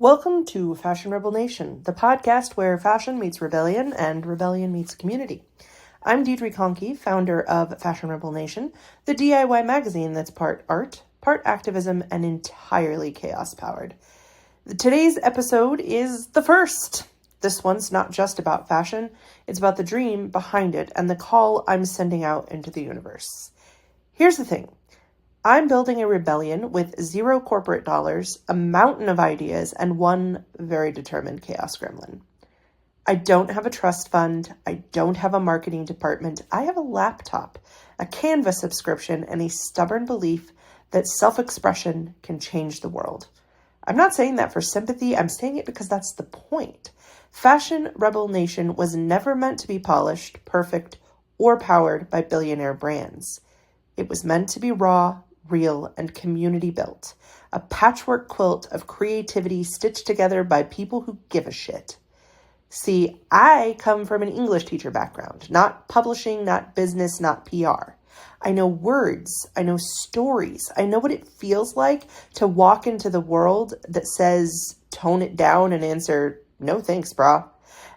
Welcome to Fashion Rebel Nation, the podcast where fashion meets rebellion and rebellion meets community. I'm Deidre Conkey, founder of Fashion Rebel Nation, the DIY magazine that's part art, part activism, and entirely chaos-powered. Today's episode is the first. This one's not just about fashion, it's about the dream behind it and the call I'm sending out into the universe. Here's the thing. I'm building a rebellion with zero corporate dollars, a mountain of ideas, and one very determined chaos gremlin. I don't have a trust fund. I don't have a marketing department. I have a laptop, a Canva subscription, and a stubborn belief that self-expression can change the world. I'm not saying that for sympathy. I'm saying it because that's the point. Fashion Rebel Nation was never meant to be polished, perfect, or powered by billionaire brands. It was meant to be raw, real, and community built. A patchwork quilt of creativity stitched together by people who give a shit. See, I come from an English teacher background, not publishing, not business, not PR. I know words, I know stories, I know what it feels like to walk into the world that says, tone it down and answer, no thanks, brah.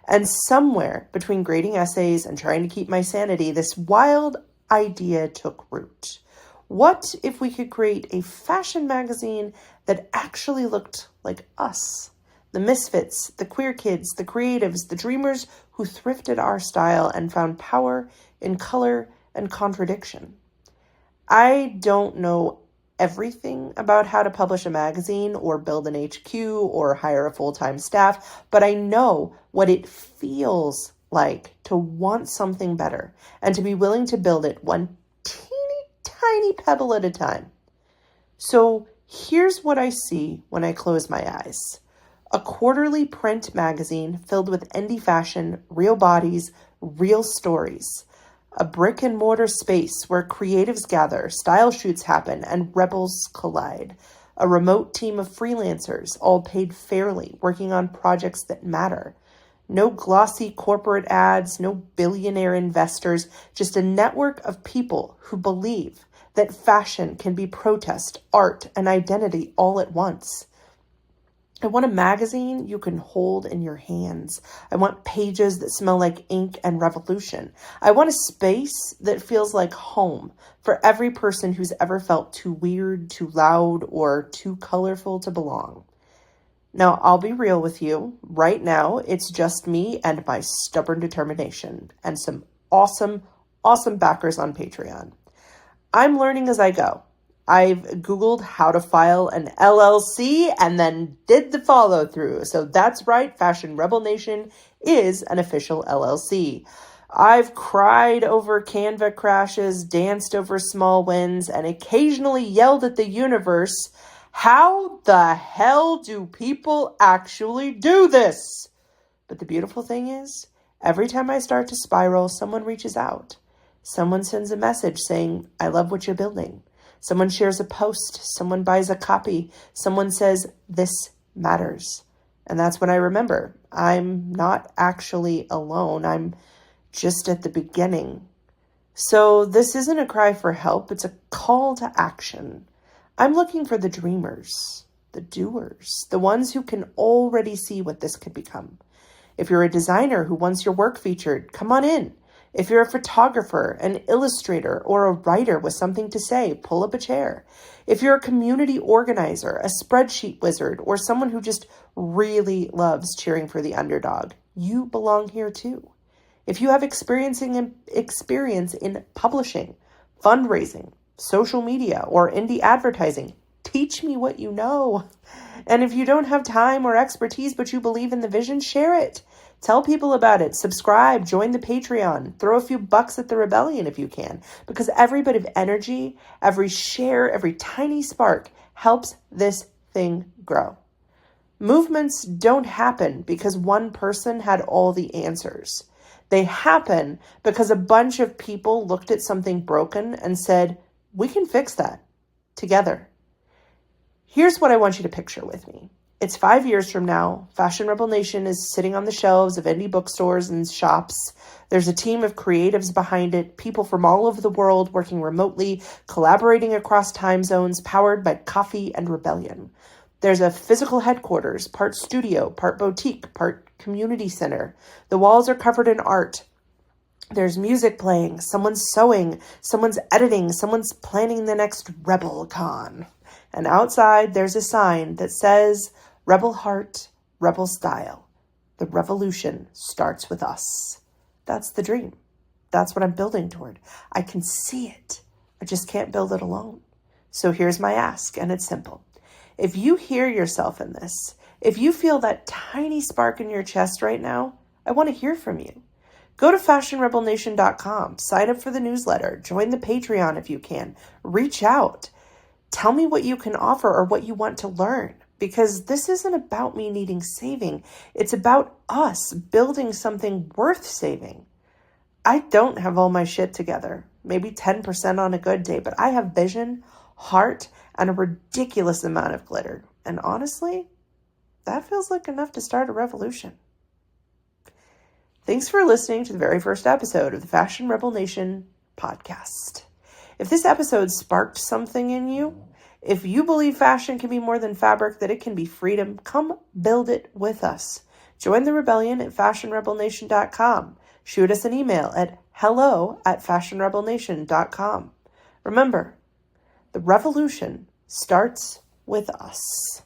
And somewhere between grading essays and trying to keep my sanity, this wild idea took root. What if we could create a fashion magazine that actually looked like us? The misfits, the queer kids, the creatives, the dreamers who thrifted our style and found power in color and contradiction. I don't know everything about how to publish a magazine or build an HQ or hire a full-time staff, but I know what it feels like to want something better and to be willing to build it one tiny pebble at a time. So here's what I see when I close my eyes. A quarterly print magazine filled with indie fashion, real bodies, real stories. A brick and mortar space where creatives gather, style shoots happen, and rebels collide. A remote team of freelancers, all paid fairly, working on projects that matter. No glossy corporate ads, no billionaire investors, just a network of people who believe that fashion can be protest, art, and identity all at once. I want a magazine you can hold in your hands. I want pages that smell like ink and revolution. I want a space that feels like home for every person who's ever felt too weird, too loud, or too colorful to belong. Now, I'll be real with you. Right now, it's just me and my stubborn determination and some awesome backers on Patreon. I'm learning as I go. I've Googled how to file an LLC and then did the follow through. So that's right, Fashion Rebel Nation is an official LLC. I've cried over Canva crashes, danced over small wins, and occasionally yelled at the universe, how the hell do people actually do this? But the beautiful thing is, every time I start to spiral, someone reaches out. Someone sends a message saying, I love what you're building. Someone shares a post. Someone buys a copy. Someone says, this matters. And that's when I remember, I'm not actually alone. I'm just at the beginning. So this isn't a cry for help. It's a call to action. I'm looking for the dreamers, the doers, the ones who can already see what this could become. If you're a designer who wants your work featured, come on in. If you're a photographer, an illustrator, or a writer with something to say, pull up a chair. If you're a community organizer, a spreadsheet wizard, or someone who just really loves cheering for the underdog, you belong here too. If you have experience in publishing, fundraising, social media, or indie advertising, teach me what you know. And if you don't have time or expertise, but you believe in the vision, share it. Tell people about it. Subscribe, join the Patreon, throw a few bucks at the rebellion if you can, because every bit of energy, every share, every tiny spark helps this thing grow. Movements don't happen because one person had all the answers. They happen because a bunch of people looked at something broken and said, we can fix that together. Here's what I want you to picture with me. It's 5 years from now. Fashion Rebel Nation is sitting on the shelves of indie bookstores and shops. There's a team of creatives behind it, people from all over the world working remotely, collaborating across time zones, powered by coffee and rebellion. There's a physical headquarters, part studio, part boutique, part community center. The walls are covered in art. There's music playing, someone's sewing, someone's editing, someone's planning the next Rebel Con. And outside, there's a sign that says, Rebel Heart, Rebel Style. The revolution starts with us. That's the dream. That's what I'm building toward. I can see it. I just can't build it alone. So here's my ask, and it's simple. If you hear yourself in this, if you feel that tiny spark in your chest right now, I want to hear from you. Go to fashionrebelnation.com, sign up for the newsletter, join the Patreon if you can, reach out. Tell me what you can offer or what you want to learn, because this isn't about me needing saving. It's about us building something worth saving. I don't have all my shit together, maybe 10% on a good day, but I have vision, heart, and a ridiculous amount of glitter. And honestly, that feels like enough to start a revolution. Thanks for listening to the very first episode of the Fashion Rebel Nation podcast. If this episode sparked something in you, if you believe fashion can be more than fabric, that it can be freedom, come build it with us. Join the rebellion at fashionrebelnation.com. Shoot us an email at hello@fashionrebelnation.com. Remember, the revolution starts with us.